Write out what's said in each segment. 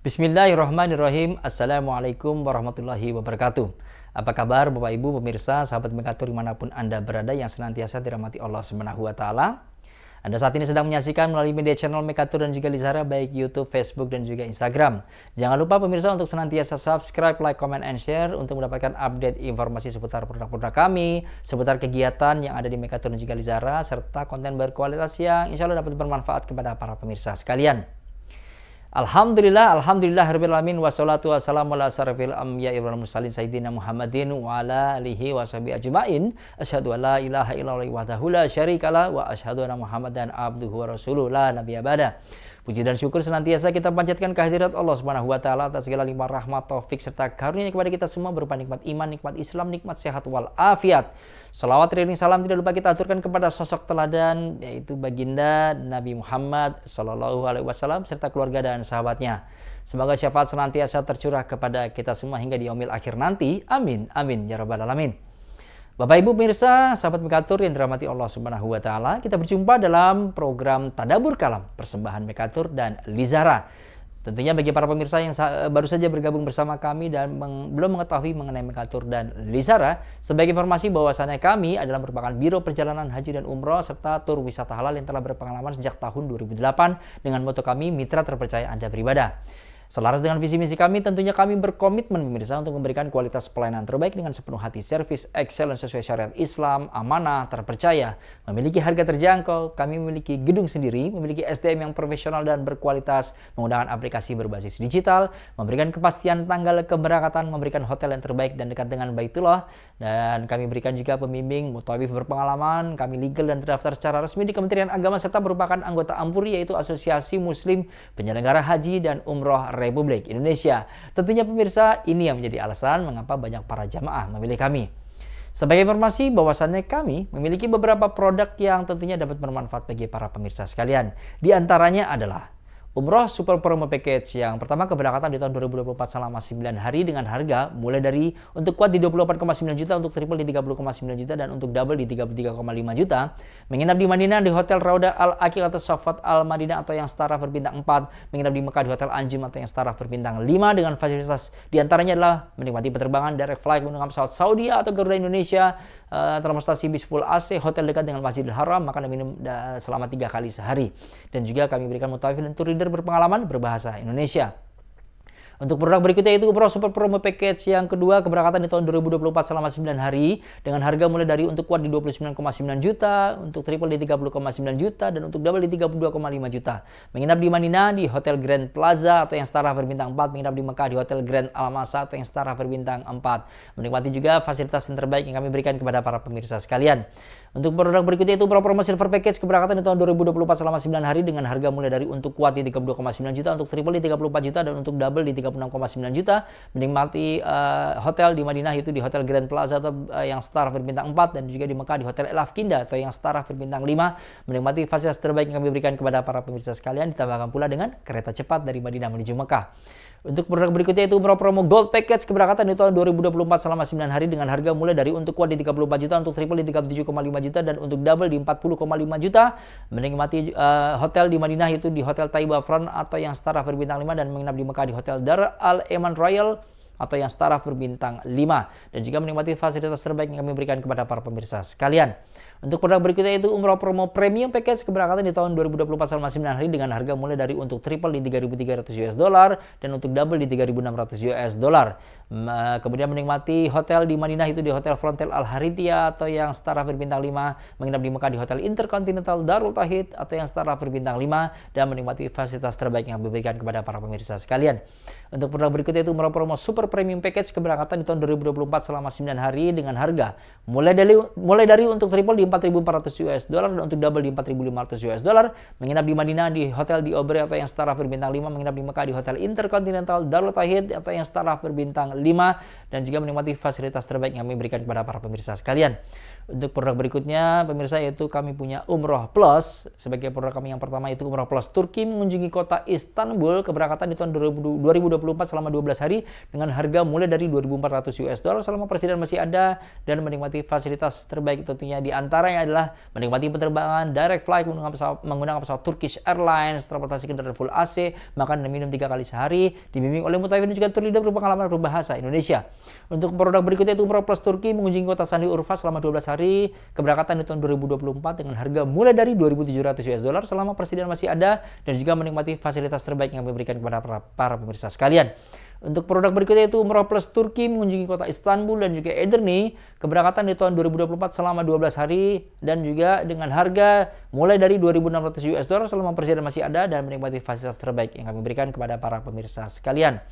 Bismillahirrahmanirrahim. Assalamualaikum warahmatullahi wabarakatuh. Apa kabar Bapak Ibu pemirsa, sahabat Mekatur dimanapun Anda berada yang senantiasa dirahmati Allah Subhanahu wa Ta'ala. Anda saat ini sedang menyaksikan melalui media channel Mekatur dan juga Lizara, baik YouTube, Facebook, dan juga Instagram. Jangan lupa pemirsa untuk senantiasa subscribe, like, comment, and share untuk mendapatkan update informasi seputar produk-produk kami, seputar kegiatan yang ada di Mekatur dan juga Lizara, serta konten berkualitas yang insya Allah dapat bermanfaat kepada para pemirsa sekalian. Alhamdulillah rabbil wassalatu wassalamu ala asyrafil anbiya'i wal mursalin sayyidina Muhammadin wa ala alihi washabihi ajmain. Asyhadu an la ilaha illallah wahdahu la syarikalah wa asyhadu anna Muhammadan abduhu wa rasuluh la nabiyya ba'da. Puji dan syukur senantiasa kita panjatkan kehadirat Allah Subhanahu wa Ta'ala atas segala limpah rahmat, taufik serta karunia kepada kita semua berupa nikmat iman, nikmat Islam, nikmat sehat wal afiat. Salawat ring salam tidak lupa kita aturkan kepada sosok teladan yaitu baginda Nabi Muhammad sallallahu alaihi wasallam serta keluarga dan sahabatnya. Semoga syafaat senantiasa tercurah kepada kita semua hingga di yaumil akhir nanti. Amin amin ya rabbal alamin. Bapak Ibu pemirsa, sahabat Mekatur yang dirahmati Allah Subhanahu wa Ta'ala, kita berjumpa dalam program Tadabbur Kalam, persembahan Mekatur dan Lizara. Tentunya bagi para pemirsa yang baru saja bergabung bersama kami dan belum mengetahui mengenai Mekatur dan Lizara, sebagai informasi bahwasannya kami adalah merupakan Biro Perjalanan Haji dan Umroh serta tur wisata halal yang telah berpengalaman sejak tahun 2008 dengan moto kami, mitra terpercaya Anda beribadah. Selaras dengan visi misi kami, tentunya kami berkomitmen pemirsa untuk memberikan kualitas pelayanan terbaik dengan sepenuh hati, servis excellence sesuai syariat Islam, amanah, terpercaya, memiliki harga terjangkau, kami memiliki gedung sendiri, memiliki SDM yang profesional dan berkualitas, menggunakan aplikasi berbasis digital, memberikan kepastian tanggal keberangkatan, memberikan hotel yang terbaik dan dekat dengan Baitullah, dan kami berikan juga pembimbing mutawif berpengalaman, kami legal dan terdaftar secara resmi di Kementerian Agama serta merupakan anggota AMPURI yaitu Asosiasi Muslim Penyelenggara Haji dan Umroh Republik Indonesia. Tentunya pemirsa, ini yang menjadi alasan mengapa banyak para jamaah memilih kami. Sebagai informasi bahwasannya kami memiliki beberapa produk yang tentunya dapat bermanfaat bagi para pemirsa sekalian. Di antaranya adalah Umroh Super Promo Package yang pertama keberangkatan di tahun 2024 selama 9 hari dengan harga mulai dari untuk quad di 28,9 juta, untuk triple di 30,9 juta, dan untuk double di 33,5 juta. Menginap di Madinah di Hotel Rauda Al-Aqiq atau Safat Al-Madinah atau yang setara berbintang 4. Menginap di Mekah di Hotel Anjum atau yang setara berbintang 5 dengan fasilitas diantaranya adalah menikmati penerbangan direct flight menggunakan pesawat Saudi atau Garuda Indonesia, transportasi bis full AC, hotel dekat dengan Masjidil Haram, makan dan minum selama 3 kali sehari. Dan juga kami berikan mutawif dan tour leader berpengalaman berbahasa Indonesia. Untuk produk berikutnya itu Umroh Super Promo Package yang kedua keberangkatan di tahun 2024 selama 9 hari dengan harga mulai dari untuk quad di 29,9 juta, untuk triple di 30,9 juta, dan untuk double di 32,5 juta. Menginap di Madinah di Hotel Grand Plaza atau yang setara berbintang 4, menginap di Mekah di Hotel Grand Al-Masa atau yang setara berbintang 4. Menikmati juga fasilitas yang terbaik yang kami berikan kepada para pemirsa sekalian. Untuk produk berikutnya itu Promo Silver Package keberangkatan di tahun 2024 selama 9 hari dengan harga mulai dari untuk quad di 32,9 juta, untuk triple di 34 juta, dan untuk double di 36,9 juta. Menikmati hotel di Madinah itu di Hotel Grand Plaza atau yang setara berbintang 4, dan juga di Mekah di Hotel El Afkinda atau yang setara berbintang 5. Menikmati fasilitas terbaik yang kami berikan kepada para pemirsa sekalian, ditambahkan pula dengan kereta cepat dari Madinah menuju Mekah. Untuk produk berikutnya itu Umroh Promo Gold Package keberangkatan di tahun 2024 selama 9 hari dengan harga mulai dari untuk quad di 34 juta, untuk triple di 37,5 juta, dan untuk double di 40,5 juta. Menikmati hotel di Madinah itu di Hotel Taibah Front atau yang setara berbintang 5, dan menginap di Mekah di Hotel Dar Al-Eman Royal atau yang setara berbintang 5. Dan juga menikmati fasilitas terbaik yang kami berikan kepada para pemirsa sekalian. Untuk produk berikutnya itu Umroh Promo Premium Package keberangkatan di tahun 2024 selama 9 hari dengan harga mulai dari untuk triple di 3.300 US dollar dan untuk double di 3.600 US dollar. Kemudian menikmati hotel di Madinah itu di Hotel Frontier Al Harithiyah atau yang setara berbintang 5, menginap di Mekah di Hotel Intercontinental Darul Tauhid atau yang setara berbintang 5, dan menikmati fasilitas terbaik yang diberikan kepada para pemirsa sekalian. Untuk produk berikutnya itu Umroh Promo Super Premium Package keberangkatan di tahun 2024 selama 9 hari dengan harga mulai dari untuk triple di 4.400 US dollar dan untuk double di 4.500 US dollar. Menginap di Madinah di Hotel di Obre atau yang setara berbintang 5, menginap di Mekah di Hotel Intercontinental Darul Tauhid atau yang setara berbintang 5, dan juga menikmati fasilitas terbaik yang kami berikan kepada para pemirsa sekalian. Untuk produk berikutnya pemirsa yaitu kami punya Umroh Plus. Sebagai produk kami yang pertama yaitu Umroh Plus Turki mengunjungi kota Istanbul, keberangkatan di tahun 2024 selama 12 hari dengan harga mulai dari 2.400 US dollar selama persediaan masih ada, dan menikmati fasilitas terbaik tentunya di antaranya adalah menikmati penerbangan direct flight menggunakan pesawat Turkish Airlines, transportasi kendaraan full AC, makan dan minum 3 kali sehari, dibimbing oleh mutawif dan juga tur leader berbahasa berbahasa Indonesia. Untuk produk berikutnya itu Umroh Plus Turki mengunjungi kota Sandi Urfa selama 12 hari, keberangkatan di tahun 2024 dengan harga mulai dari 2.700 US dollar selama persediaan masih ada, dan juga menikmati fasilitas terbaik yang diberikan kepada para pemirsa sekalian. Untuk produk berikutnya itu Umroh Plus Turki mengunjungi kota Istanbul dan juga Edirne, keberangkatan di tahun 2024 selama 12 hari dan juga dengan harga mulai dari 2.600 US dollar selama persediaan masih ada, dan menikmati fasilitas terbaik yang kami berikan kepada para pemirsa sekalian.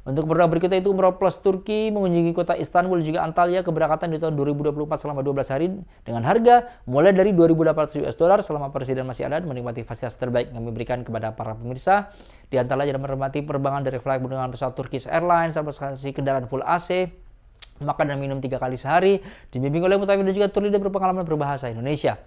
Untuk produk berikutnya itu Umroh Plus Turki mengunjungi kota Istanbul juga Antalya, keberangkatan di tahun 2024 selama 12 hari dengan harga mulai dari 2.800 US dollar selama persediaan masih ada, menikmati fasilitas terbaik yang kami berikan kepada para pemirsa. Di antaranya menikmati penerbangan dari flight dengan pesawat Turkish Airlines, transportasi kendaraan full AC, makan dan minum 3 kali sehari, dibimbing oleh mutawif dan juga tur leader berpengalaman berbahasa Indonesia.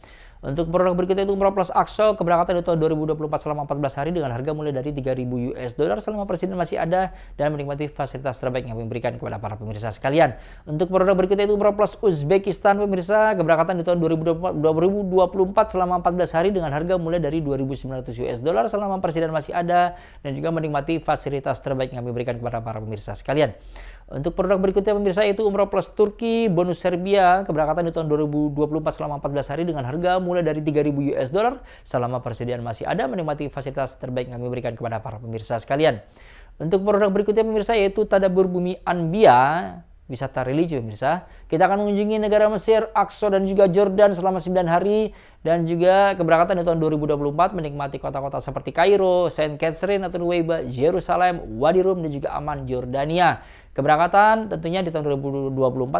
Untuk produk berikutnya itu Umroh Plus Aqsa, keberangkatan di tahun 2024 selama 14 hari dengan harga mulai dari 3.000 US dollar selama persediaan masih ada, dan menikmati fasilitas terbaik yang kami berikan kepada para pemirsa sekalian. Untuk produk berikutnya itu Umroh Plus Uzbekistan pemirsa, keberangkatan di tahun 2024 selama 14 hari dengan harga mulai dari 2.900 US dollar selama persediaan masih ada, dan juga menikmati fasilitas terbaik yang kami berikan kepada para pemirsa sekalian. Untuk produk berikutnya pemirsa yaitu Umroh Plus Turki bonus Serbia, keberangkatan di tahun 2024 selama 14 hari dengan harga mulai dari 3.000 US dollar selama persediaan masih ada, menikmati fasilitas terbaik yang kami berikan kepada para pemirsa sekalian. Untuk produk berikutnya pemirsa yaitu Tadabbur Bumi Anbiya, wisata religi pemirsa. Kita akan mengunjungi negara Mesir, Aqsa dan juga Jordan selama 9 hari, dan juga keberangkatan di tahun 2024 menikmati kota-kota seperti Kairo, Saint Catherine atau Nuwaiba, Yerusalem, Wadi Rum dan juga Amman, Jordania. Keberangkatan tentunya di tahun 2024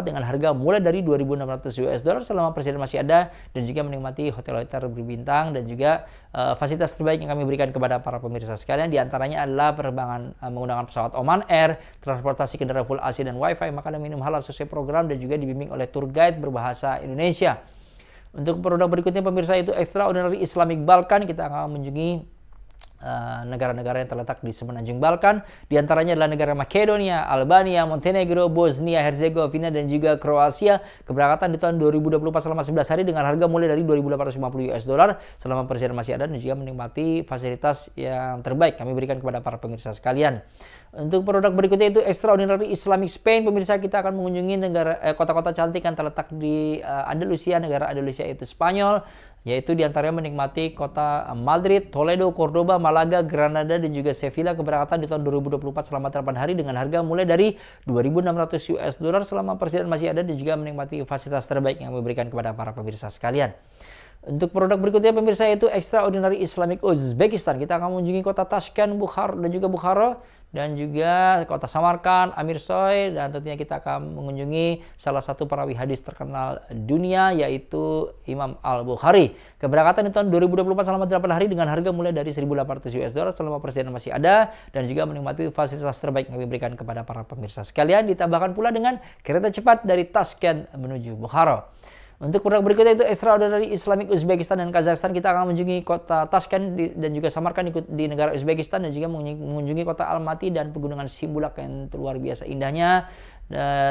dengan harga mulai dari 2.600 US dollar selama persediaan masih ada, dan juga menikmati hotel-hotel berbintang dan juga fasilitas terbaik yang kami berikan kepada para pemirsa sekalian. Di antaranya adalah penerbangan menggunakan pesawat Oman Air, transportasi kendaraan full AC dan wifi, makan dan minum halal sesuai program, dan juga dibimbing oleh tour guide berbahasa Indonesia. Untuk produk berikutnya pemirsa itu Extraordinary Islamic Balkan, kita akan mengunjungi negara-negara yang terletak di semenanjung Balkan. Di antaranya adalah negara Makedonia, Albania, Montenegro, Bosnia, Herzegovina dan juga Kroasia. Keberangkatan di tahun 2024 selama 11 hari dengan harga mulai dari 2.850 US dollar selama persediaan masih ada, dan juga menikmati fasilitas yang terbaik kami berikan kepada para pemirsa sekalian. Untuk produk berikutnya itu Extraordinary Islamic Spain pemirsa, kita akan mengunjungi kota-kota cantik yang terletak di Andalusia, negara Andalusia itu Spanyol, yaitu diantaranya menikmati kota Madrid, Toledo, Cordoba, Malaga, Granada dan juga Sevilla. Keberangkatan di tahun 2024 selama 8 hari dengan harga mulai dari 2.600 US dollar selama persediaan masih ada, dan juga menikmati fasilitas terbaik yang diberikan kepada para pemirsa sekalian. Untuk produk berikutnya pemirsa yaitu Extraordinary Islamic Uzbekistan, kita akan mengunjungi kota Tashkent, Bukhara dan juga Bukhara, dan juga kota Samarkand, Amirsoy, dan tentunya kita akan mengunjungi salah satu perawi hadis terkenal dunia yaitu Imam Al-Bukhari. Keberangkatan di tahun 2024 selama 8 hari dengan harga mulai dari 1.800 US dollar selama persediaan masih ada, dan juga menikmati fasilitas terbaik yang diberikan kepada para pemirsa sekalian. Ditambahkan pula dengan kereta cepat dari Tashkent menuju Bukhara. Untuk produk berikutnya itu Extraordinary Islamic Uzbekistan dan Kazakhstan, kita akan mengunjungi kota Tashkent dan juga Samarkand di negara Uzbekistan, dan juga mengunjungi kota Almaty dan pegunungan Simbulak yang luar biasa indahnya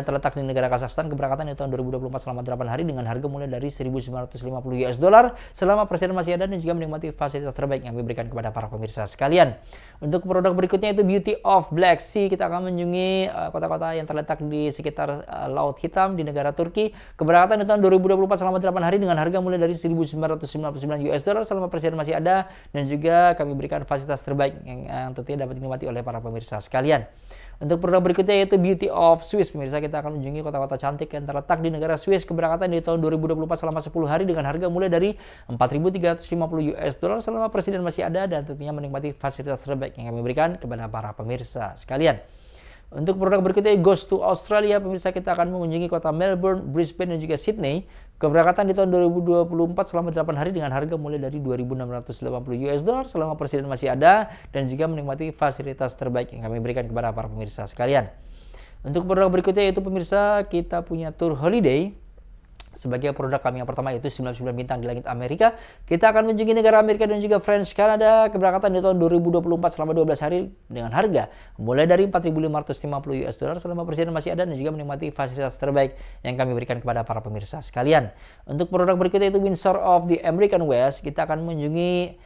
terletak di negara Kazakhstan. Keberangkatan di tahun 2024 selama 8 hari dengan harga mulai dari 1.950 US dollar selama persediaan masih ada, dan juga menikmati fasilitas terbaik yang diberikan kepada para pemirsa sekalian. Untuk produk berikutnya itu Beauty of Black Sea, kita akan mengunjungi kota-kota yang terletak di sekitar Laut Hitam di negara Turki. Keberangkatan di tahun 2024 selama 8 hari dengan harga mulai dari 1.999 US dollar selama persediaan masih ada, dan juga kami berikan fasilitas terbaik yang tentunya dapat dinikmati oleh para pemirsa sekalian. Untuk produk berikutnya yaitu Beauty of Swiss pemirsa, kita akan mengunjungi kota-kota cantik yang terletak di negara Swiss. Keberangkatan di tahun 2024 selama 10 hari dengan harga mulai dari 4.350 US dollar selama persediaan masih ada, dan tentunya menikmati fasilitas terbaik yang kami berikan kepada para pemirsa sekalian. Untuk produk berikutnya Ghost to Australia pemirsa, kita akan mengunjungi kota Melbourne, Brisbane dan juga Sydney. Keberangkatan di tahun 2024 selama 8 hari dengan harga mulai dari 2.680 US dollar selama persediaan masih ada, dan juga menikmati fasilitas terbaik yang kami berikan kepada para pemirsa sekalian. Untuk produk berikutnya yaitu pemirsa, kita punya tour holiday. Sebagai produk kami yang pertama yaitu 99 bintang di langit Amerika. Kita akan mengunjungi negara Amerika dan juga French Canada. Keberangkatan di tahun 2024 selama 12 hari dengan harga mulai dari 4.550 US dollar selama persediaan masih ada, dan juga menikmati fasilitas terbaik yang kami berikan kepada para pemirsa sekalian. Untuk produk berikutnya yaitu Windsor of the American West. Kita akan mengunjungi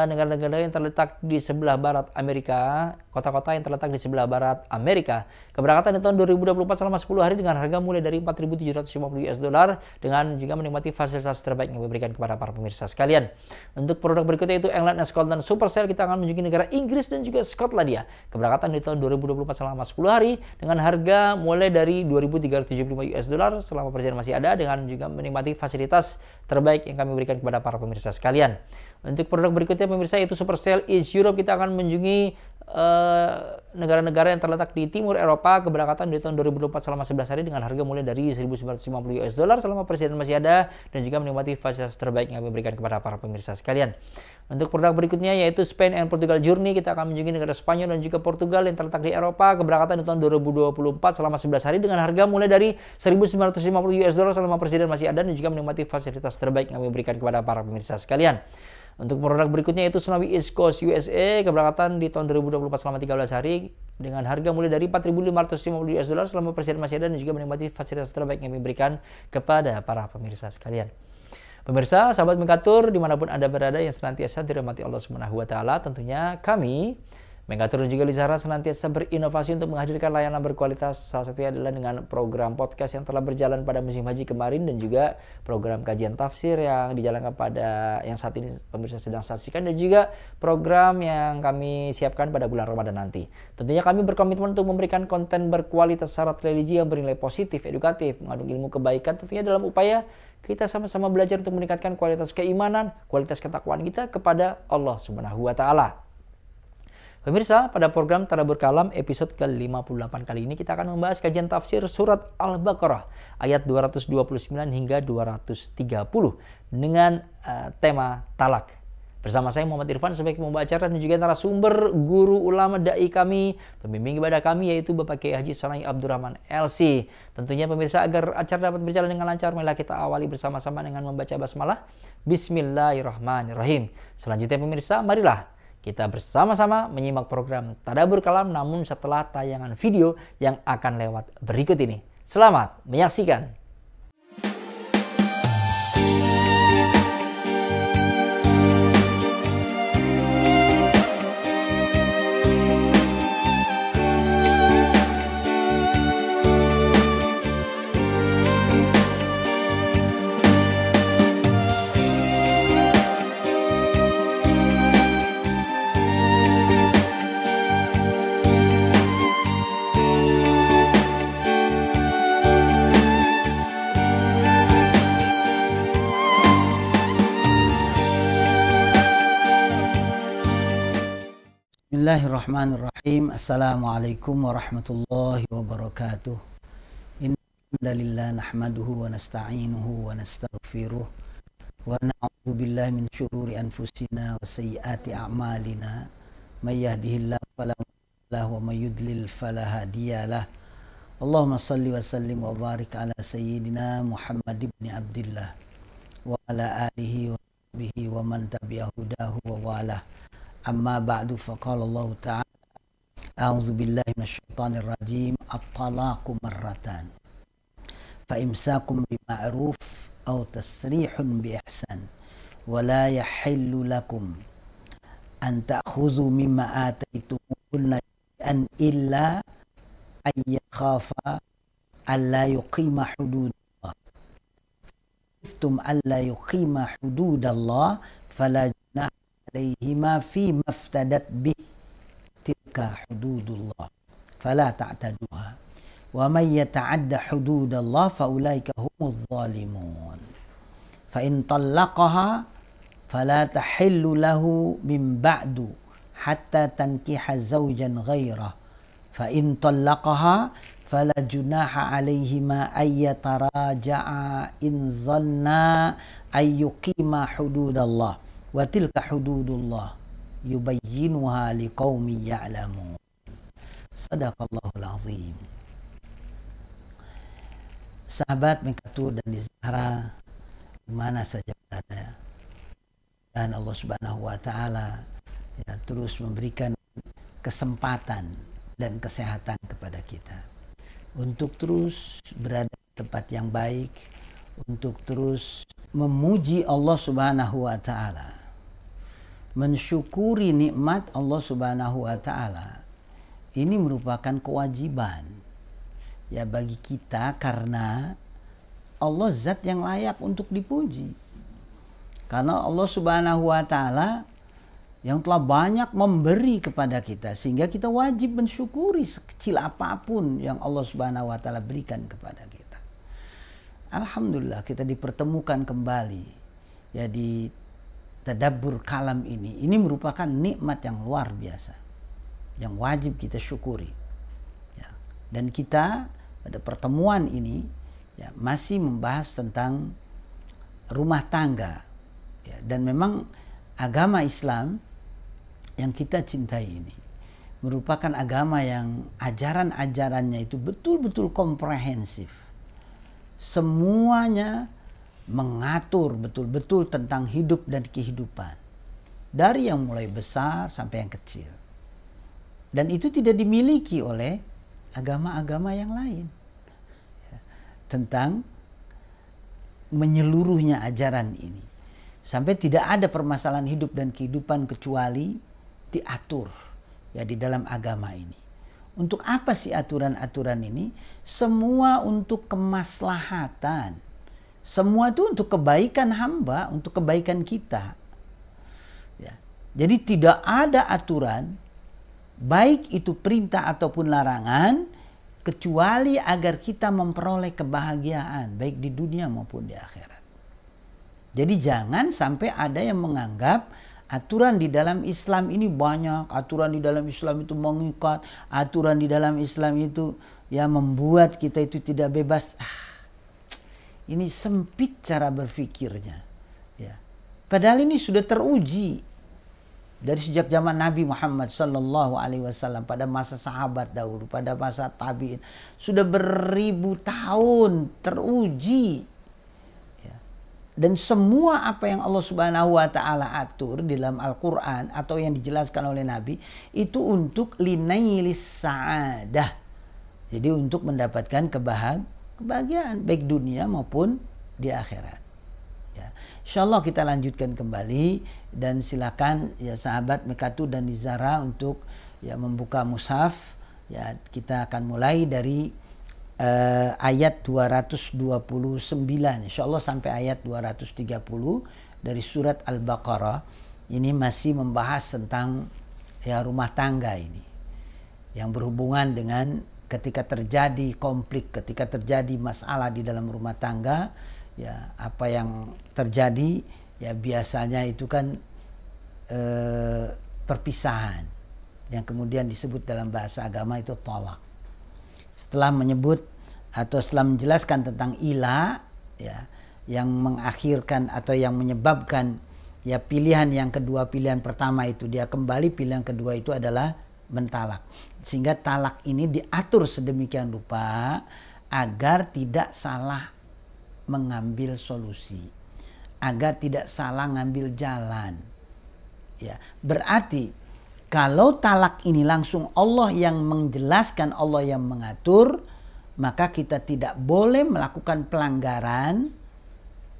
negara-negara yang terletak di sebelah barat Amerika, kota-kota yang terletak di sebelah barat Amerika. Keberangkatan di tahun 2024 selama 10 hari dengan harga mulai dari 4.750 US dollar, dengan juga menikmati fasilitas terbaik yang diberikan kepada para pemirsa sekalian. Untuk produk berikutnya itu England and Scotland Super Sale. Kita akan mengunjungi negara Inggris dan juga Skotlandia. Keberangkatan di tahun 2024 selama 10 hari dengan harga mulai dari 2.375 US dollar selama perjalanan masih ada, dengan juga menikmati fasilitas terbaik yang kami berikan kepada para pemirsa sekalian. Untuk produk berikutnya pemirsa itu Super Sale East Europe. Kita akan mengunjungi negara-negara yang terletak di timur Eropa. Keberangkatan di tahun 2024 selama 11 hari dengan harga mulai dari 1.950 US dollar selama persediaan masih ada, dan juga menikmati fasilitas terbaik yang kami berikan kepada para pemirsa sekalian. Untuk produk berikutnya yaitu Spain and Portugal Journey. Kita akan mengunjungi negara Spanyol dan juga Portugal yang terletak di Eropa. Keberangkatan di tahun 2024 selama 11 hari dengan harga mulai dari 1.950 US dollar selama persediaan masih ada, dan juga menikmati fasilitas terbaik yang kami berikan kepada para pemirsa sekalian. Untuk produk berikutnya itu Tsunami East Coast USA. Keberangkatan di tahun 2024 selama 13 hari dengan harga mulai dari 4.550 US dollar selama persediaan masih ada, dan juga menikmati fasilitas terbaik yang diberikan kepada para pemirsa sekalian. Pemirsa, sahabat Mengkatur dimanapun Anda berada yang senantiasa dirahmati Allah Subhanahu wa Ta'ala, tentunya kami Mengkatur dan juga Lizara senantiasa berinovasi untuk menghadirkan layanan berkualitas. Salah satunya adalah dengan program podcast yang telah berjalan pada musim haji kemarin, dan juga program kajian tafsir yang dijalankan pada yang saat ini pemirsa sedang saksikan, dan juga program yang kami siapkan pada bulan Ramadan nanti. Tentunya kami berkomitmen untuk memberikan konten berkualitas syarat religi yang bernilai positif, edukatif, mengandung ilmu kebaikan, tentunya dalam upaya kita sama-sama belajar untuk meningkatkan kualitas keimanan, kualitas ketakwaan kita kepada Allah Subhanahu wa Ta'ala. Pemirsa, pada program Tadabbur Kalam episode ke-58 kali ini kita akan membahas kajian tafsir surat Al-Baqarah ayat 229 hingga 230 dengan tema talak. Bersama saya Muhammad Irfan sebagai pembawa acara, dan juga narasumber guru ulama dai kami, pembimbing ibadah kami, yaitu Bapak Kiai Haji Sonai Abdurrahman LC. Tentunya pemirsa, agar acara dapat berjalan dengan lancar, marilah kita awali bersama-sama dengan membaca basmalah. Bismillahirrahmanirrahim. Selanjutnya pemirsa, marilah kita bersama-sama menyimak program Tadabbur Kalam, namun setelah tayangan video yang akan lewat berikut ini. Selamat menyaksikan. Bismillahirrahmanirrahim. Assalamualaikum warahmatullahi wabarakatuh. Innalillah nahmaduhu wa nasta'inuhu wa nastaghfiruh wa na'udzu billahi min syururi anfusina wa sayyiati a'malina. May yahdihillahu fala mudilla lahu wa may yudlil fala hadiyalah. Allahumma shalli wa sallim wa barik ala sayyidina Muhammad ibn Abdillah wa ala alihi wa sahbihi wa man tabi'ahu hudahu wa walah. Amma ba'du, faqala Allah ta'ala a'udzu billahi minasyaitonir rajim. At-talaqu marratan fa imsakum bima'ruf aw tasrihun bi ihsan wa la yahillu lakum an ta'khudhu mimma ataytumuhunna an illa ay yakhafa alla yuqima hududallah. Iftum alla yuqima hududallah fala junaha alaihima fi maftadat bih tilka hududullah fala ta'taduha wa may yata'adda hududallah fa ulaika humuz zalimun. Fa in talaqaha fala tahillu lahu min ba'du hatta tankiha zawjan ghairah. Fa in talaqaha fala junaha alaihima ay yataraja'a in zanna ay yuqima hududallah wa tilka hududullah yubayyinuha liqaumin ya'lamun. Sadaqallahul azim. Sahabat Mekatu dan di Zahra mana saja berada, dan Allah Subhanahu wa taala ya, terus memberikan kesempatan dan kesehatan kepada kita untuk terus berada di tempat yang baik, untuk terus memuji Allah Subhanahu wa taala, mensyukuri nikmat Allah Subhanahu wa taala. Ini merupakan kewajiban ya bagi kita, karena Allah zat yang layak untuk dipuji. Karena Allah Subhanahu wa taala yang telah banyak memberi kepada kita, sehingga kita wajib mensyukuri sekecil apapun yang Allah Subhanahu wa taala berikan kepada kita. Alhamdulillah kita dipertemukan kembali ya di tadabbur kalam ini. Ini merupakan nikmat yang luar biasa yang wajib kita syukuri. Ya. Dan kita pada pertemuan ini ya, masih membahas tentang rumah tangga. Ya, dan memang agama Islam yang kita cintai ini merupakan agama yang ajaran-ajarannya itu betul-betul komprehensif. Semuanya mengatur betul-betul tentang hidup dan kehidupan. Dari yang mulai besar sampai yang kecil. Dan itu tidak dimiliki oleh agama-agama yang lain. Ya, tentang menyeluruhnya ajaran ini. Sampai tidak ada permasalahan hidup dan kehidupan kecuali diatur ya di dalam agama ini. Untuk apa sih aturan-aturan ini? Semua untuk kemaslahatan. Semua itu untuk kebaikan hamba, untuk kebaikan kita. Ya. Jadi tidak ada aturan, baik itu perintah ataupun larangan, kecuali agar kita memperoleh kebahagiaan, baik di dunia maupun di akhirat. Jadi jangan sampai ada yang menganggap aturan di dalam Islam ini banyak, aturan di dalam Islam itu mengikat, aturan di dalam Islam itu ya membuat kita itu tidak bebas. Ini sempit cara berpikirnya. Ya. Padahal ini sudah teruji dari sejak zaman Nabi Muhammad Sallallahu Alaihi Wasallam, pada masa sahabat dahulu, pada masa tabiin, sudah beribu tahun teruji. Dan semua apa yang Allah Subhanahu wa taala atur di dalam Al-Qur'an atau yang dijelaskan oleh Nabi itu untuk linailis sa'adah. Jadi untuk mendapatkan kebahagiaan baik dunia maupun di akhirat. Ya. Insyaallah kita lanjutkan kembali, dan silakan ya sahabat Mekatu dan Nizara untuk ya membuka mushaf. Ya, kita akan mulai dari ayat 229 insyaallah sampai ayat 230 dari surat Al-Baqarah. Ini masih membahas tentang ya rumah tangga ini, yang berhubungan dengan ketika terjadi konflik, ketika terjadi masalah di dalam rumah tangga, ya apa yang terjadi ya biasanya itu kan perpisahan, yang kemudian disebut dalam bahasa agama itu thalaq. Setelah menyebut atau setelah menjelaskan tentang ilah ya, yang mengakhirkan atau yang menyebabkan ya pilihan yang kedua, pilihan pertama itu dia kembali, pilihan kedua itu adalah mentalak. Sehingga talak ini diatur sedemikian rupa agar tidak salah mengambil solusi, agar tidak salah ngambil jalan. Ya, berarti kalau talak ini langsung Allah yang menjelaskan, Allah yang mengatur, maka kita tidak boleh melakukan pelanggaran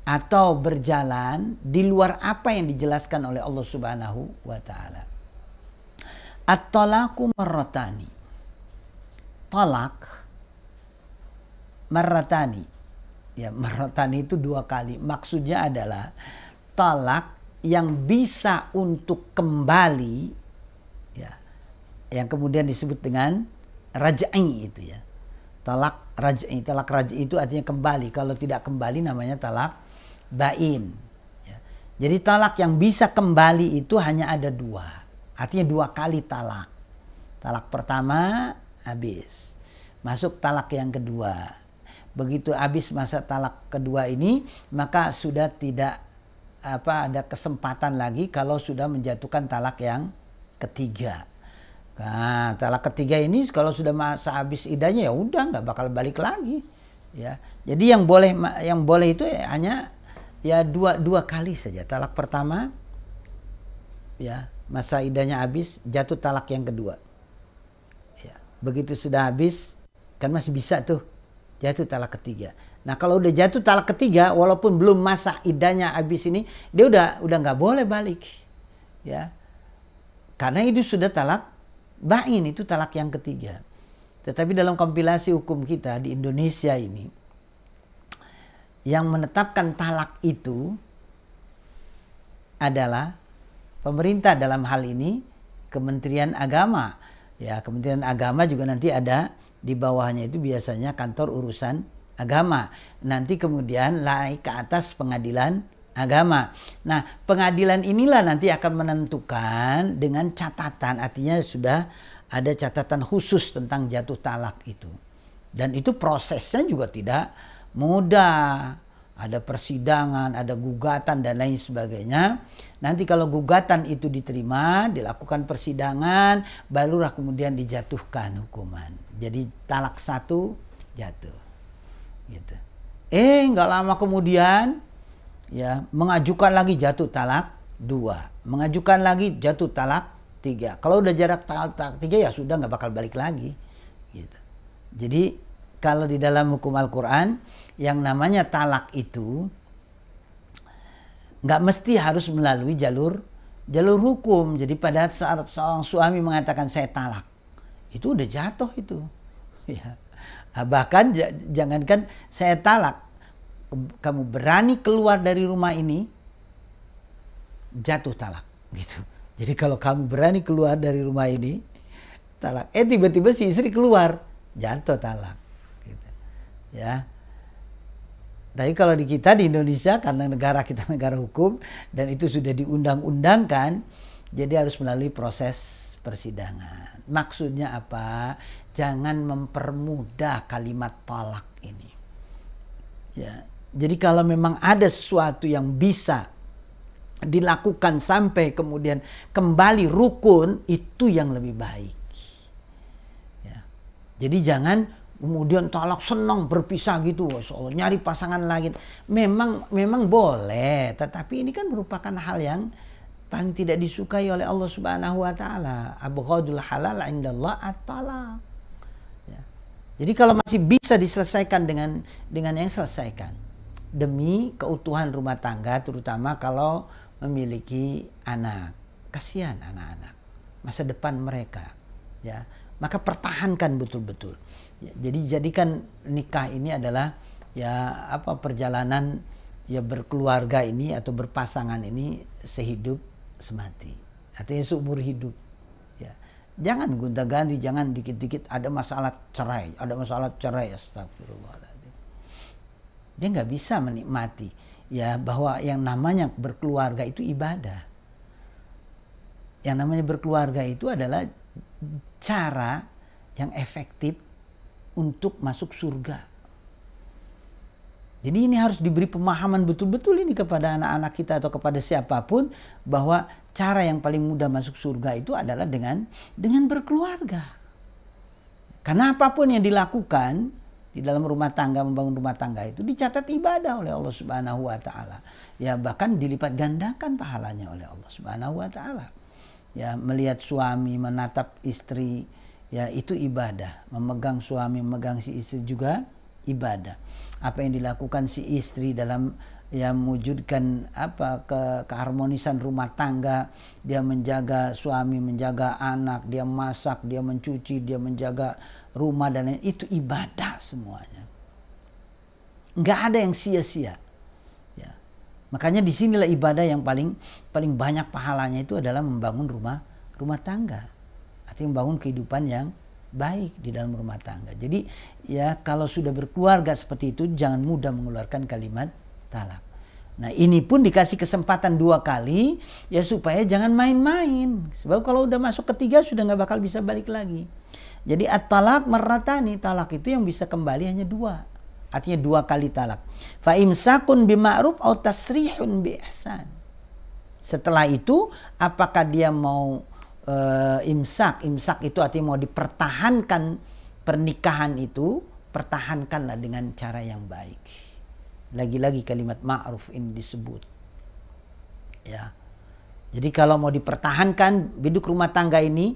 atau berjalan di luar apa yang dijelaskan oleh Allah Subhanahu wa taala. At-talaqu marratani. Talak marratani. Ya, marratani itu dua kali. Maksudnya adalah talak yang bisa untuk kembali, ya, yang kemudian disebut dengan raj'i itu ya. Talak raj'i. Talak raj'i itu artinya kembali. Kalau tidak kembali namanya talak bain. Ya. Jadi talak yang bisa kembali itu hanya ada dua. Artinya dua kali talak. Talak pertama habis. Masuk talak yang kedua. Begitu habis masa talak kedua ini, maka sudah tidak ada kesempatan lagi kalau sudah menjatuhkan talak yang ketiga. Nah, talak ketiga ini kalau sudah masa habis idahnya ya udah nggak bakal balik lagi. Ya. Jadi yang boleh itu hanya ya dua kali saja. Talak pertama, ya masa iddahnya habis, jatuh talak yang kedua. Ya. Begitu sudah habis, kan masih bisa tuh jatuh talak ketiga. Nah kalau udah jatuh talak ketiga, walaupun belum masa iddahnya habis ini, dia udah nggak boleh balik, ya, karena itu sudah talak bain, itu talak yang ketiga. Tetapi dalam kompilasi hukum kita di Indonesia ini, yang menetapkan talak itu adalah pemerintah, dalam hal ini Kementerian Agama. Ya, Kementerian Agama juga nanti ada di bawahnya itu biasanya kantor urusan agama. Nanti kemudian naik ke atas pengadilan agama. Nah, pengadilan inilah nanti akan menentukan dengan catatan, artinya sudah ada catatan khusus tentang jatuh talak itu. Dan itu prosesnya juga tidak mudah. Ada persidangan, ada gugatan dan lain sebagainya. Nanti kalau gugatan itu diterima, dilakukan persidangan, barulah kemudian dijatuhkan hukuman. Jadi talak 1 jatuh. Gitu. Nggak lama kemudian ya mengajukan lagi jatuh talak 2. Mengajukan lagi jatuh talak 3. Kalau udah jarak talak 3 ya sudah nggak bakal balik lagi. Gitu. Jadi kalau di dalam hukum Al-Quran yang namanya talak itu nggak mesti harus melalui jalur hukum. Jadi pada saat seorang suami mengatakan saya talak, itu udah jatuh itu. Ya. Bahkan jangankan saya talak, kamu berani keluar dari rumah ini, jatuh talak. Gitu. Jadi kalau kamu berani keluar dari rumah ini, talak. Tiba-tiba si istri keluar, jatuh talak. Gitu. Ya. Tapi kalau di kita di Indonesia, karena negara kita negara hukum dan itu sudah diundang-undangkan, jadi harus melalui proses persidangan. Maksudnya apa? Jangan mempermudah kalimat talak ini. Ya. Jadi kalau memang ada sesuatu yang bisa dilakukan sampai kemudian kembali rukun, itu yang lebih baik. Ya. Jadi jangan kemudian talak senang berpisah gitu, nyari pasangan lagi. Memang boleh, tetapi ini kan merupakan hal yang paling tidak disukai oleh Allah Subhanahu wa taala. Abghadul halal indallah at-talaq. Ya. Jadi kalau masih bisa diselesaikan dengan yang selesaikan demi keutuhan rumah tangga, terutama kalau memiliki anak. Kasihan anak-anak, masa depan mereka, ya. Maka pertahankan betul-betul. Ya, jadi jadikan nikah ini adalah ya perjalanan ya berkeluarga ini atau berpasangan ini sehidup semati. Artinya seumur hidup. Ya. Jangan gonta-ganti, jangan dikit-dikit ada masalah cerai, astagfirullahaladzim. Dia nggak bisa menikmati ya bahwa yang namanya berkeluarga itu ibadah. Yang namanya berkeluarga itu adalah cara yang efektif untuk masuk surga. Jadi ini harus diberi pemahaman betul-betul ini kepada anak-anak kita atau kepada siapapun, bahwa cara yang paling mudah masuk surga itu adalah dengan berkeluarga. Karena apapun yang dilakukan di dalam rumah tangga, membangun rumah tangga itu dicatat ibadah oleh Allah Subhanahu wa taala. Ya bahkan dilipat gandakan pahalanya oleh Allah Subhanahu wa taala. Ya melihat suami menatap istri, ya itu ibadah. Memegang suami, memegang si istri juga ibadah. Apa yang dilakukan si istri dalam ya mewujudkan keharmonisan rumah tangga, dia menjaga suami, menjaga anak, dia masak, dia mencuci, dia menjaga rumah dan lain, itu ibadah semuanya. Nggak ada yang sia-sia. Ya. Makanya disinilah ibadah yang paling banyak pahalanya itu adalah membangun rumah tangga. Artinya membangun kehidupan yang baik di dalam rumah tangga. Jadi ya kalau sudah berkeluarga seperti itu, jangan mudah mengeluarkan kalimat talak. Nah ini pun dikasih kesempatan 2 kali ya supaya jangan main-main. Sebab kalau udah masuk ketiga sudah nggak bakal bisa balik lagi. Jadi at-talaq marratani, talak itu yang bisa kembali hanya 2. Artinya 2 kali talak. Fa imsakun bima'ruf atau tasrihun bi ihsan. Setelah itu apakah dia mau imsak itu artinya mau dipertahankan pernikahan itu, pertahankanlah dengan cara yang baik. Lagi-lagi kalimat ma'ruf ini disebut. Ya. Jadi kalau mau dipertahankan biduk rumah tangga ini,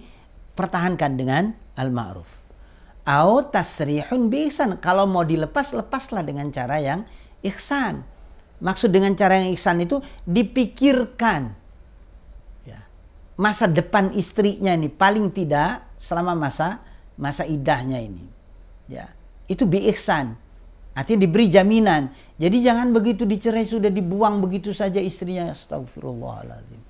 pertahankan dengan al-ma'ruf. Au tasrihun bi ihsan. Kalau mau dilepas, lepaslah dengan cara yang ihsan. Maksud dengan cara yang ihsan itu dipikirkan. Ya. Masa depan istrinya ini paling tidak selama masa iddahnya ini. Ya. Itu bi ihsan. Artinya diberi jaminan. Jadi jangan begitu dicerai sudah dibuang begitu saja istrinya. Astagfirullahaladzim.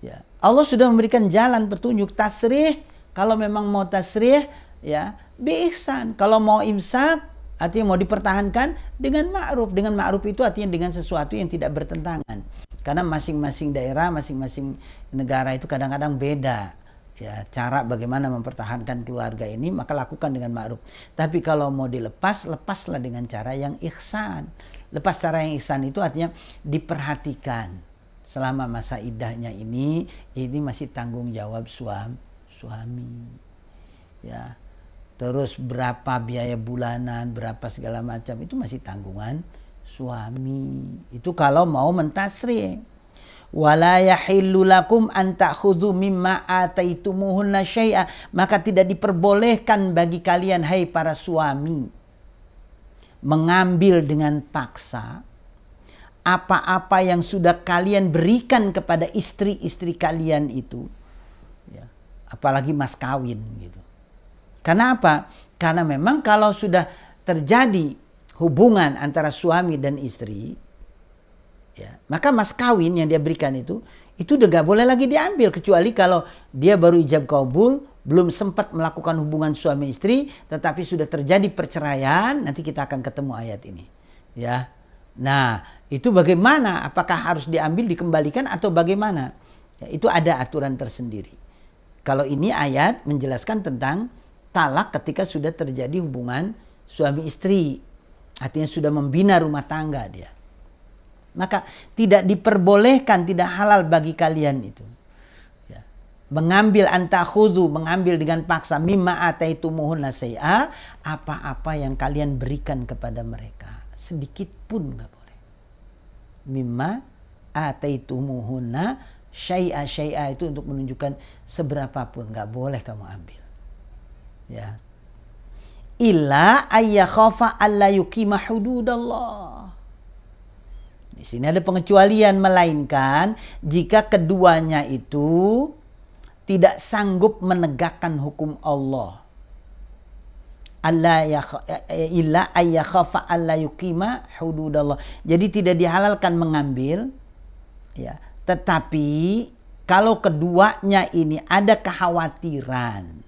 Ya. Allah sudah memberikan jalan petunjuk. Tasrih, kalau memang mau tasrih, ya, bi ihsan. Kalau mau imsak, artinya mau dipertahankan dengan ma'ruf. Dengan ma'ruf itu artinya dengan sesuatu yang tidak bertentangan. Karena masing-masing daerah, masing-masing negara itu kadang-kadang beda. Ya, cara bagaimana mempertahankan keluarga ini, maka lakukan dengan ma'ruf. Tapi kalau mau dilepas, lepaslah dengan cara yang ihsan. Lepas cara yang ihsan itu artinya diperhatikan. Selama masa iddahnya ini masih tanggung jawab suami. Ya. Terus berapa biaya bulanan, berapa segala macam itu masih tanggungan suami. Itu kalau mau mentasrih. Wala yahillu lakum an ta'khudhu mimma ataitumuhunna syai'a. Maka tidak diperbolehkan bagi kalian, hai para suami, mengambil dengan paksa apa-apa yang sudah kalian berikan kepada istri-istri kalian itu. Ya. Apalagi mas kawin gitu. Karena apa? Karena memang kalau sudah terjadi hubungan antara suami dan istri, ya, maka mas kawin yang dia berikan itu udah gak boleh lagi diambil. Kecuali kalau dia baru ijab kabul, belum sempat melakukan hubungan suami istri, tetapi sudah terjadi perceraian, nanti kita akan ketemu ayat ini. Ya. Nah, itu bagaimana? Apakah harus diambil, dikembalikan atau bagaimana? Ya, itu ada aturan tersendiri. Kalau ini ayat menjelaskan tentang talak ketika sudah terjadi hubungan suami istri. Artinya sudah membina rumah tangga dia. Maka tidak diperbolehkan, tidak halal bagi kalian itu. Ya. Mengambil antakhudhu, mengambil dengan paksa mimma ataitumuhunna syai'a, apa-apa yang kalian berikan kepada mereka. Sedikit pun nggak boleh. Mimma ataitumuhunna syai'a itu untuk menunjukkan seberapa pun nggak boleh kamu ambil. Ya. Illa ayyakhafa alla yuqima hududallah. Di sini ada pengecualian, melainkan jika keduanya itu tidak sanggup menegakkan hukum Allah. Illa ayyakhafa alla yuqima hududallah. Jadi tidak dihalalkan mengambil, ya. Tetapi kalau keduanya ini ada kekhawatiran,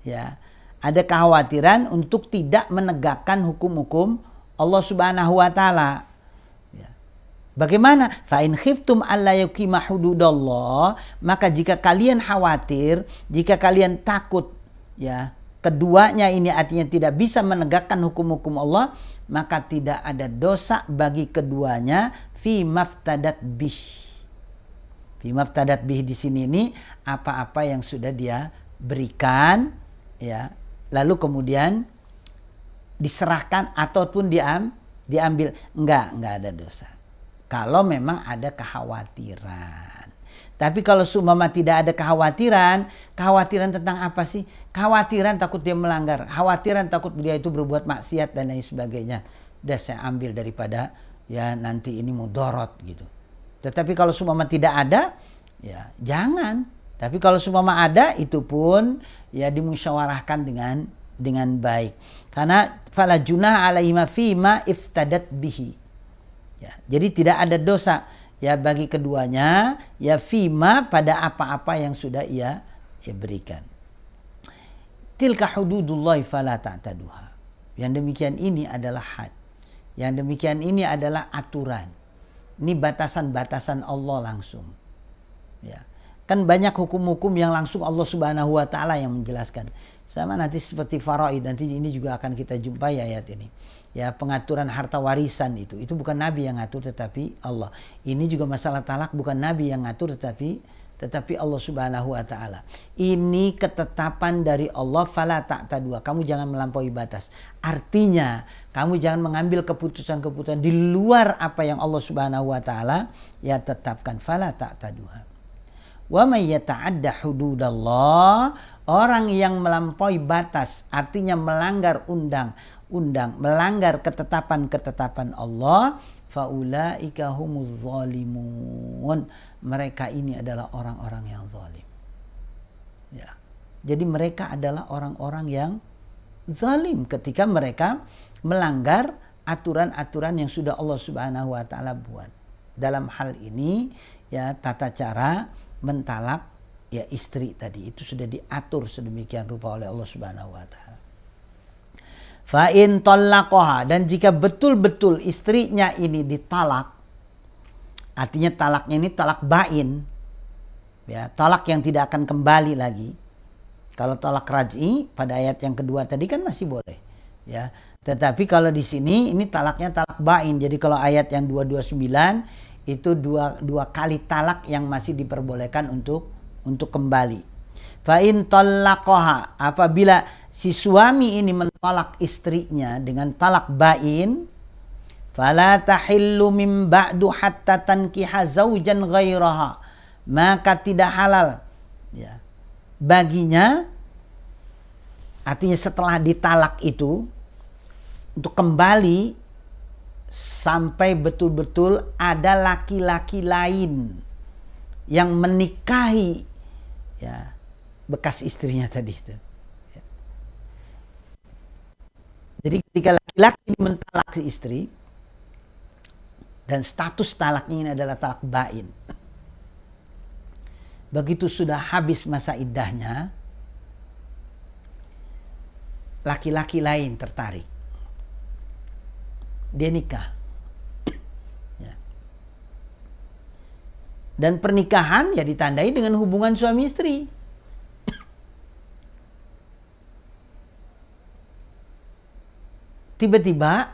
ya, ada kekhawatiran untuk tidak menegakkan hukum-hukum Allah Subhanahu wa taala. Ya. Bagaimana? Fa in khiftum alla yuqima hududallah, maka jika kalian khawatir, jika kalian takut, ya, keduanya ini artinya tidak bisa menegakkan hukum-hukum Allah, maka tidak ada dosa bagi keduanya fi maftadat bih. Fi maftadat bih di sini ini apa-apa yang sudah dia berikan, ya, lalu kemudian diserahkan ataupun diambil, enggak ada dosa. Kalau memang ada kekhawatiran. Tapi kalau seumpama tidak ada kekhawatiran tentang apa sih? Kekhawatiran takut dia melanggar, kekhawatiran takut dia itu berbuat maksiat dan lain sebagainya. Udah saya ambil daripada ya nanti ini mudarat gitu. Tetapi kalau seumpama tidak ada, ya jangan. Tapi kalau seumpama ada, itu pun ya dimusyawarahkan dengan baik. Karena fala junah alaihima fima iftadat bihi. Ya, jadi tidak ada dosa ya bagi keduanya ya fima pada apa-apa yang sudah ia berikan. Tilka hududullahi fala ta'taduha. Yang demikian ini adalah had. Yang demikian ini adalah aturan. Ini batasan-batasan Allah langsung. Ya. Kan banyak hukum-hukum yang langsung Allah Subhanahu wa taala yang menjelaskan. Sama nanti seperti faraid, nanti ini juga akan kita jumpai ayat ini. Ya, pengaturan harta warisan itu bukan Nabi yang ngatur tetapi Allah. Ini juga masalah talak bukan Nabi yang ngatur tetapi Allah Subhanahu wa taala. Ini ketetapan dari Allah, fala ta'tadua. Kamu jangan melampaui batas. Artinya, kamu jangan mengambil keputusan-keputusan di luar apa yang Allah Subhanahu wa taala ya tetapkan, fala ta'taduha. Wa may yata'adda hududallah, orang yang melampaui batas, artinya melanggar undang-undang, melanggar ketetapan-ketetapan Allah, faulaika humuz zalimun. Mereka ini adalah orang-orang yang zalim. Ya. Jadi mereka adalah orang-orang yang zalim ketika mereka melanggar aturan-aturan yang sudah Allah Subhanahu wa taala buat. Dalam hal ini ya tata cara mentalak ya istri tadi itu sudah diatur sedemikian rupa oleh Allah Subhanahu wa taala. Fa in talaqaha, dan jika betul-betul istrinya ini ditalak, artinya talaknya ini talak bain, ya, talak yang tidak akan kembali lagi. Kalau talak raj'i pada ayat yang kedua tadi kan masih boleh, ya. Tetapi kalau di sini ini talaknya talak bain. Jadi kalau ayat yang 229 itu dua kali talak yang masih diperbolehkan untuk kembali. Fa in talaqaha, apabila si suami ini mentalak istrinya dengan talak bain, fala tahillu min ba'du hatta tankiha zaujan ghairaha, maka tidak halal ya baginya, artinya setelah ditalak itu untuk kembali sampai betul-betul ada laki-laki lain yang menikahi ya bekas istrinya tadi itu. Jadi ketika laki-laki ini mentalak si istri dan status talaknya ini adalah talak bain, begitu sudah habis masa iddahnya, laki-laki lain tertarik, dia nikah. Ya. Dan pernikahan ya ditandai dengan hubungan suami istri. Tiba-tiba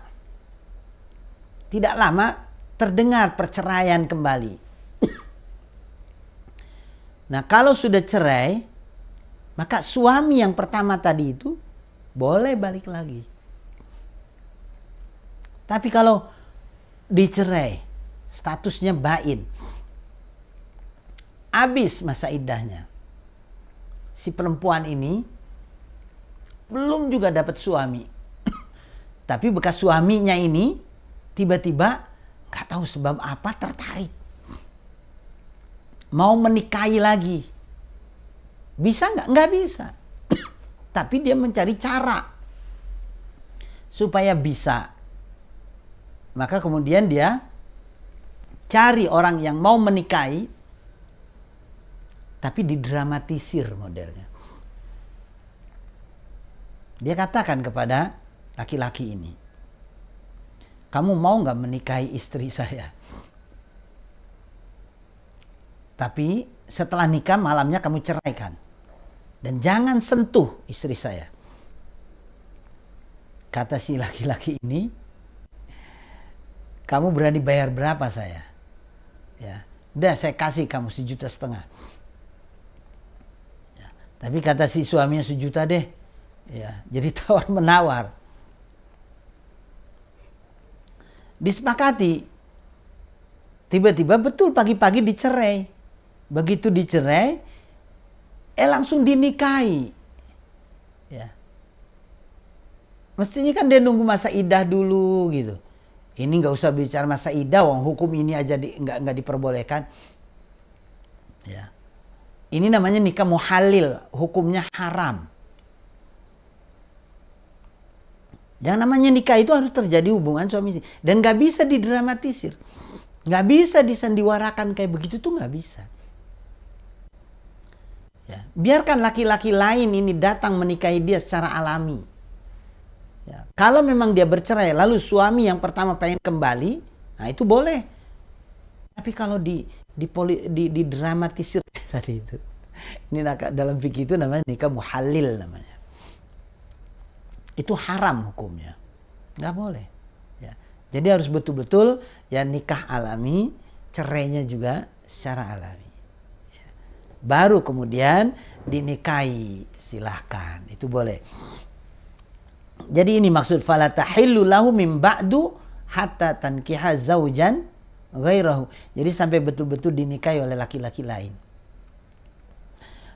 tidak lama terdengar perceraian kembali. Nah, kalau sudah cerai, maka suami yang pertama tadi itu boleh balik lagi. Tapi kalau dicerai, statusnya bain, habis masa iddahnya, si perempuan ini belum juga dapat suami. Tapi bekas suaminya ini tiba-tiba gak tahu sebab apa tertarik, mau menikahi lagi. Bisa nggak? Nggak bisa. Tapi dia mencari cara supaya bisa. Maka kemudian dia cari orang yang mau menikahi, tapi didramatisir modelnya. Dia katakan kepada laki-laki ini, kamu mau nggak menikahi istri saya? Tapi setelah nikah malamnya kamu ceraikan. Dan jangan sentuh istri saya. Kata si laki-laki ini, kamu berani bayar berapa saya? Ya, udah saya kasih kamu 1,5 juta. Ya, tapi kata si suaminya 1 juta deh. Ya, jadi tawar menawar. Disepakati. Tiba-tiba betul pagi-pagi dicerai. Begitu dicerai, langsung dinikahi. Ya. Mestinya kan dia nunggu masa iddah dulu gitu. Ini nggak usah bicara masa iddah, wong hukum ini aja nggak diperbolehkan. Ya. Ini namanya nikah muhalil, hukumnya haram. Yang namanya nikah itu harus terjadi hubungan suami istri. Dan gak bisa didramatisir. Gak bisa disandiwarakan kayak begitu tuh gak bisa. Ya, biarkan laki-laki lain ini datang menikahi dia secara alami. Ya, kalau memang dia bercerai lalu suami yang pertama pengen kembali, nah itu boleh. Tapi kalau didramatisir tadi itu. Ini dalam fikih itu namanya nikah muhalil namanya. Itu haram hukumnya, nggak boleh. Ya. Jadi harus betul-betul ya nikah alami, cerainya juga secara alami. Ya. baru kemudian dinikahi, silahkan, itu boleh. Jadi ini maksud fala tahillu lahu min ba'du hatta tankiha zaujan ghairahu. Jadi sampai betul-betul dinikahi oleh laki-laki lain.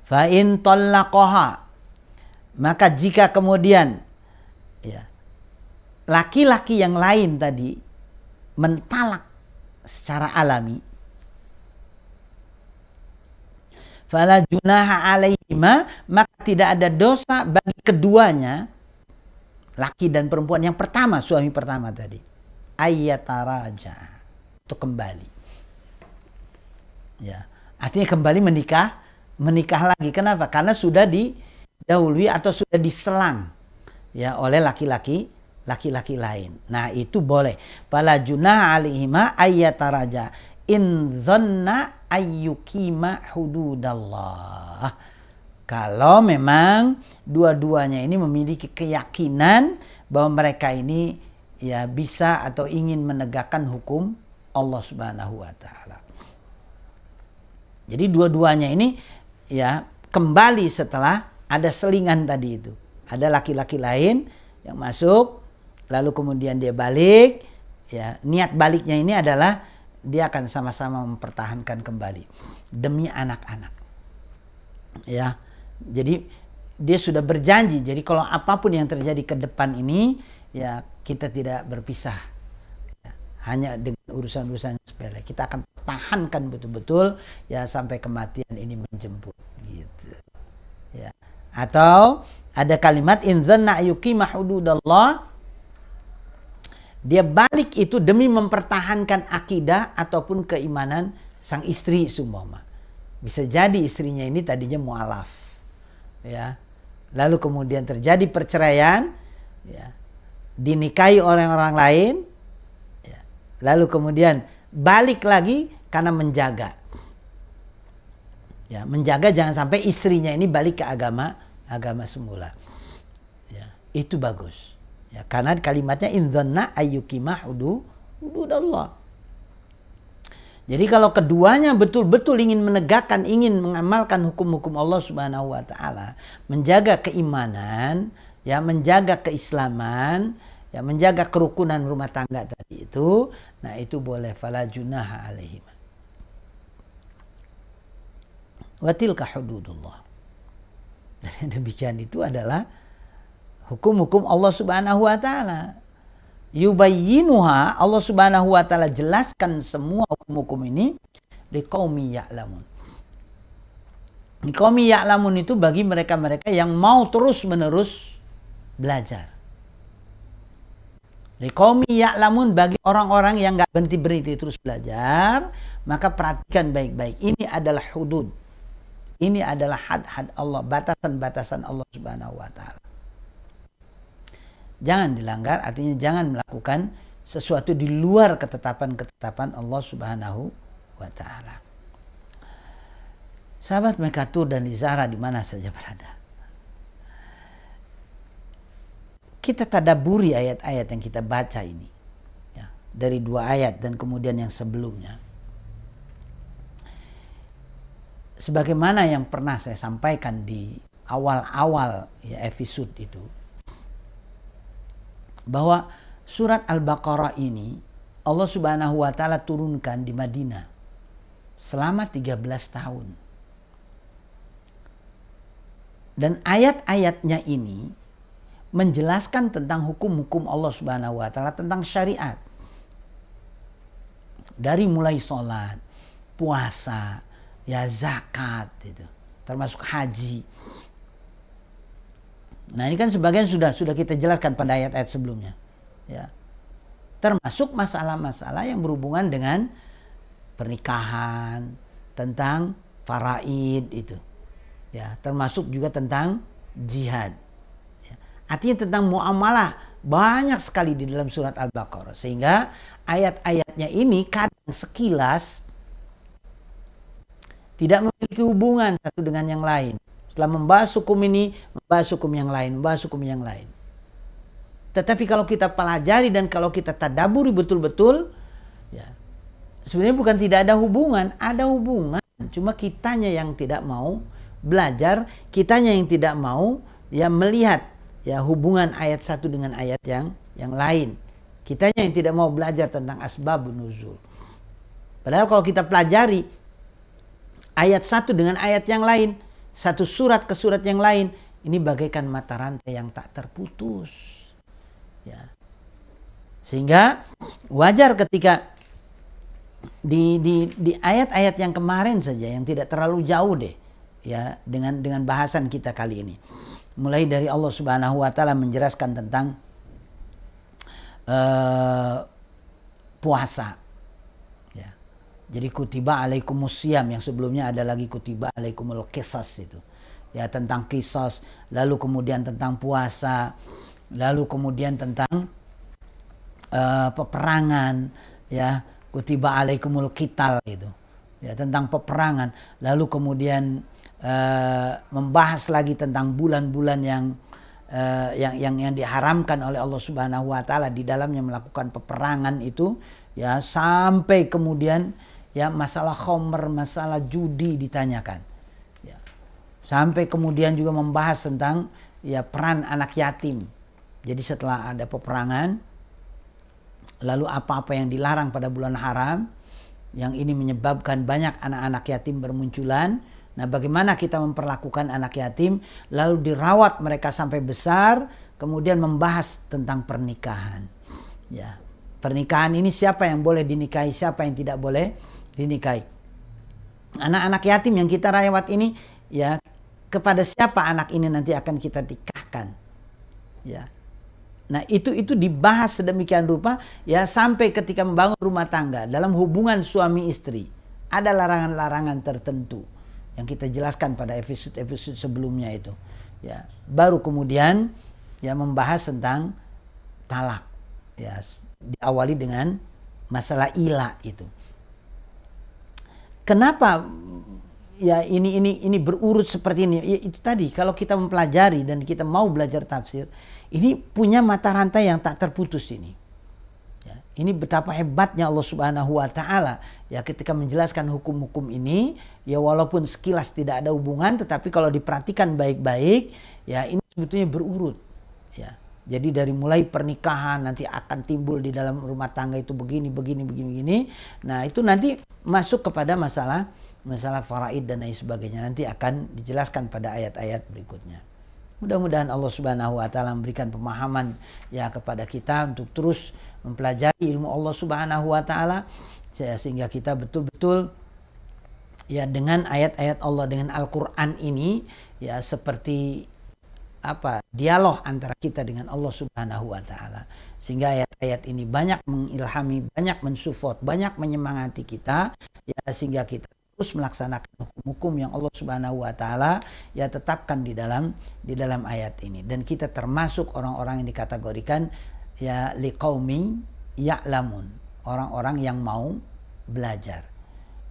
Fa in talaqaha, maka jika kemudian ya laki-laki yang lain tadi mentalak secara alami, fala junaha alaihima, maka tidak ada dosa bagi keduanya, laki dan perempuan yang pertama, suami pertama tadi, ayyataraja, itu kembali. Ya, artinya kembali menikah lagi. Kenapa? Karena sudah didahului atau sudah diselang ya oleh laki-laki lain. Nah, itu boleh. Fala junaha alaihima ayyataraja in dhanna ayyukima hududallah. Kalau memang dua-duanya ini memiliki keyakinan bahwa mereka ini ya bisa atau ingin menegakkan hukum Allah Subhanahu wa taala. Jadi dua-duanya ini ya kembali setelah ada selingan tadi itu. Ada laki-laki lain yang masuk, lalu kemudian dia balik, ya niat baliknya ini adalah dia akan sama-sama mempertahankan kembali demi anak-anak. Ya. Jadi dia sudah berjanji. Jadi kalau apapun yang terjadi ke depan ini, ya kita tidak berpisah. Ya, hanya dengan urusan-urusan sepele. Kita akan pertahankan betul-betul ya sampai kematian ini menjemput. Gitu. Ya. Atau ada kalimat in dhanna yuqima hududallah. Dia balik itu demi mempertahankan akidah ataupun keimanan sang istri seumpama. Bisa jadi istrinya ini tadinya mu'alaf. Ya, lalu kemudian terjadi perceraian, ya, dinikahi orang-orang lain, ya, lalu kemudian balik lagi karena menjaga, ya, menjaga jangan sampai istrinya ini balik ke agama semula, ya, itu bagus, ya, karena kalimatnya in dhanna ayyukima hududallah. Jadi kalau keduanya betul-betul ingin menegakkan, ingin mengamalkan hukum-hukum Allah Subhanahu wa taala, menjaga keimanan, ya menjaga keislaman, ya menjaga kerukunan rumah tangga tadi itu, nah itu boleh fala junaha alaihim. Wa tilka hududullah. Dan demikian itu adalah hukum-hukum Allah Subhanahu wa taala. Yubayyinuha, Allah Subhanahu wa taala jelaskan semua hukum-hukum ini liqaumi ya'lamun. Liqaumi ya'lamun itu bagi mereka-mereka yang mau terus-menerus belajar. Liqaumi ya'lamun bagi orang-orang yang enggak berhenti-berhenti terus belajar, maka perhatikan baik-baik. Ini adalah hudud. Ini adalah had-had Allah, batasan-batasan Allah Subhanahu wa taala. Jangan dilanggar, artinya jangan melakukan sesuatu di luar ketetapan-ketetapan Allah Subhanahu wa taala. Sahabat Mekatur dan Izara di mana saja berada, kita tadaburi ayat-ayat yang kita baca ini, ya, dari 2 ayat dan kemudian yang sebelumnya. Sebagaimana yang pernah saya sampaikan di awal-awal ya, episode itu, bahwa surat Al-Baqarah ini Allah Subhanahu wa taala turunkan di Madinah selama 13 tahun. Dan ayat-ayatnya ini menjelaskan tentang hukum-hukum Allah Subhanahu wa taala, tentang syariat. Dari mulai sholat, puasa, ya zakat itu, termasuk haji. Nah, ini kan sebagian sudah kita jelaskan pada ayat-ayat sebelumnya. Ya. Termasuk masalah-masalah yang berhubungan dengan pernikahan, tentang faraid itu. Ya, termasuk juga tentang jihad. Ya. Artinya tentang muamalah banyak sekali di dalam surat Al-Baqarah, sehingga ayat-ayatnya ini kadang sekilas tidak memiliki hubungan satu dengan yang lain. Setelah membahas hukum ini, membahas hukum yang lain, membahas hukum yang lain. Tetapi kalau kita pelajari dan kalau kita tadaburi betul-betul, ya, sebenarnya bukan tidak ada hubungan Cuma kitanya yang tidak mau belajar, kitanya yang tidak mau ya melihat ya hubungan ayat satu dengan ayat yang lain. Kitanya yang tidak mau belajar tentang asbabun nuzul. Padahal kalau kita pelajari ayat satu dengan ayat yang lain, satu surat ke surat yang lain, ini bagaikan mata rantai yang tak terputus. Ya. Sehingga wajar ketika di ayat-ayat yang kemarin saja, yang tidak terlalu jauh deh ya dengan bahasan kita kali ini. Mulai dari Allah Subhanahu wa taala menjelaskan tentang puasa. Ya. Jadi kutiba alaikumusiyam, yang sebelumnya ada lagi kutiba alaikumul qisas itu. Ya, tentang qisas, lalu kemudian tentang puasa, lalu kemudian tentang peperangan, ya, kutiba alaikumul qital itu. Ya, tentang peperangan, lalu kemudian membahas lagi tentang bulan-bulan yang diharamkan oleh Allah Subhanahu wa taala di dalamnya melakukan peperangan itu, ya, sampai kemudian ya masalah khamr, masalah judi ditanyakan. Ya. Sampai kemudian juga membahas tentang ya peran anak yatim. Jadi setelah ada peperangan, lalu apa-apa yang dilarang pada bulan haram, yang ini menyebabkan banyak anak-anak yatim bermunculan. Nah, bagaimana kita memperlakukan anak yatim, lalu dirawat mereka sampai besar, kemudian membahas tentang pernikahan. Ya, pernikahan ini siapa yang boleh dinikahi, siapa yang tidak boleh dinikahi. Anak-anak yatim yang kita rawat ini, ya, kepada siapa anak ini nanti akan kita nikahkan. Ya. Nah, itu dibahas sedemikian rupa ya sampai ketika membangun rumah tangga dalam hubungan suami istri. Ada larangan-larangan tertentu yang kita jelaskan pada episode sebelumnya itu. Ya, baru kemudian ya membahas tentang talak. Ya, diawali dengan masalah ila itu. Kenapa ya ini berurut seperti ini? Ya, itu tadi, kalau kita mempelajari dan kita mau belajar tafsir, ini punya mata rantai yang tak terputus ini. Ya, ini betapa hebatnya Allah Subhanahu wa taala ya ketika menjelaskan hukum-hukum ini, ya walaupun sekilas tidak ada hubungan, tetapi kalau diperhatikan baik-baik ya ini sebetulnya berurut. Ya. Jadi dari mulai pernikahan nanti akan timbul di dalam rumah tangga itu begini. Nah, itu nanti masuk kepada masalah faraid dan lain sebagainya. Nanti akan dijelaskan pada ayat-ayat berikutnya. Mudah-mudahan Allah Subhanahu wa taala memberikan pemahaman ya kepada kita untuk terus mempelajari ilmu Allah Subhanahu wa taala sehingga kita betul-betul ya dengan ayat-ayat Allah, dengan Al-Qur'an ini ya seperti dialog antara kita dengan Allah Subhanahu wa taala. Sehingga ayat-ayat ini banyak mengilhami, banyak mensupport, banyak menyemangati kita ya sehingga kita terus melaksanakan hukum-hukum yang Allah Subhanahu wa taala ya tetapkan di dalam ayat ini. Dan kita termasuk orang-orang yang dikategorikan ya liqaumi ya'lamun, orang-orang yang mau belajar.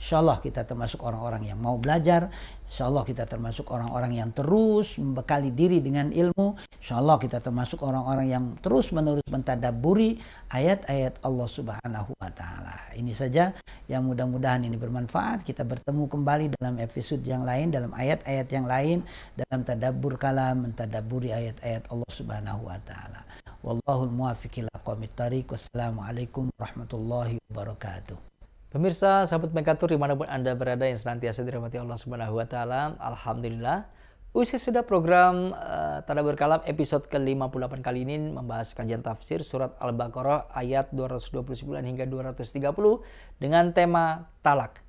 Insyaallah kita termasuk orang-orang yang mau belajar. Insyaallah kita termasuk orang-orang yang terus membekali diri dengan ilmu. Insyaallah kita termasuk orang-orang yang terus-menerus mentadabburi ayat-ayat Allah Subhanahu wa taala. Ini saja yang mudah-mudahan ini bermanfaat. Kita bertemu kembali dalam episode yang lain, dalam ayat-ayat yang lain, dalam tadabbur kalam, mentadabburi ayat-ayat Allah Subhanahu wa taala. Wallahul muwaffiq ila aqwamit thariq. Wassalamualaikum warahmatullahi wabarakatuh. Pemirsa, sahabat Mekatur dimanapun Anda berada yang senantiasa dirahmati Allah Subhanahu wa taala, alhamdulillah usai sudah program Tadabbur Kalam episode ke-58 kali ini membahas kajian tafsir surat Al-Baqarah ayat 229 hingga 230 dengan tema talak.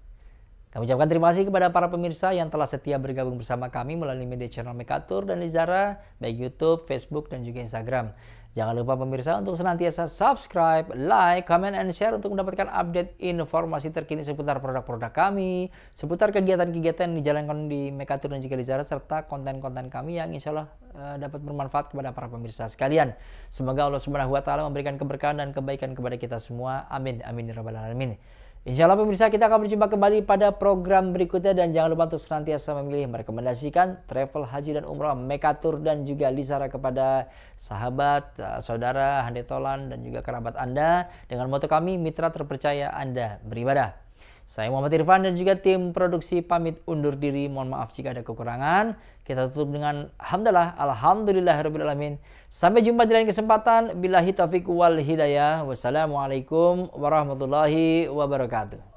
Kami ucapkan terima kasih kepada para pemirsa yang telah setia bergabung bersama kami melalui media channel Mekatur dan Izara, baik YouTube, Facebook, dan juga Instagram. Jangan lupa pemirsa untuk senantiasa subscribe, like, comment, and share untuk mendapatkan update informasi terkini seputar produk-produk kami, seputar kegiatan-kegiatan yang dijalankan di Mekatur dan juga Izara, serta konten-konten kami yang insya Allah dapat bermanfaat kepada para pemirsa sekalian. Semoga Allah Subhanahu wa taala memberikan keberkahan dan kebaikan kepada kita semua. Amin. Amin ya rabbal alamin. Insya Allah pemirsa, kita akan berjumpa kembali pada program berikutnya dan jangan lupa untuk senantiasa memilih merekomendasikan travel haji dan umrah Mekatur dan juga Lizara kepada sahabat, saudara, handetolan dan juga kerabat Anda dengan moto kami, mitra terpercaya Anda beribadah. Saya Muhammad Irfan dan juga tim produksi pamit undur diri. Mohon maaf jika ada kekurangan. Kita tutup dengan hamdalah, alhamdulillahirabbil alamin. Sampai jumpa di lain kesempatan. Billahi taufiq wal hidayah. Wassalamualaikum warahmatullahi wabarakatuh.